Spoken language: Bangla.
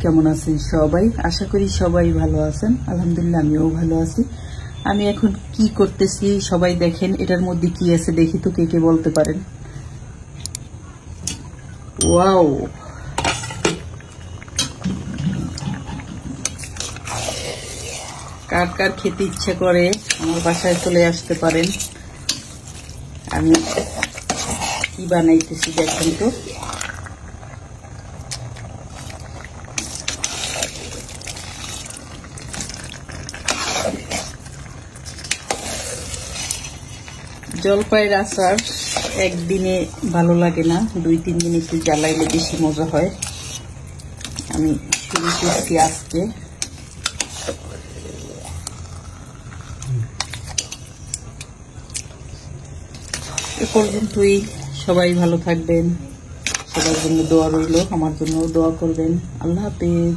কেমন আছেন সবাই? আশা করি সবাই ভালো আছেন। আলহামদুলিল্লাহ আমিও ভালো আছি। আমি এখন কি করতেছি সবাই দেখেন। এটার মধ্যে কি আছে দেখি তো, কে কে বলতে পারেন? ওয়াও, কার কার খেতে ইচ্ছা করে আমার বাসায় চলে আসতে পারেন। আমি কি বানাইতেছি দেখেন তো। জলপাইয়ের আচার একদিনে ভালো লাগে না, 2-3 দিন একটু জ্বালাইলে বেশি মজা হয়। আমি শুরু করছি আজকে। এ পর্যন্তই। সবাই ভালো থাকবেন, সবার জন্য দোয়া রইল, আমার জন্য দোয়া করবেন। আল্লাহ হাফেজ।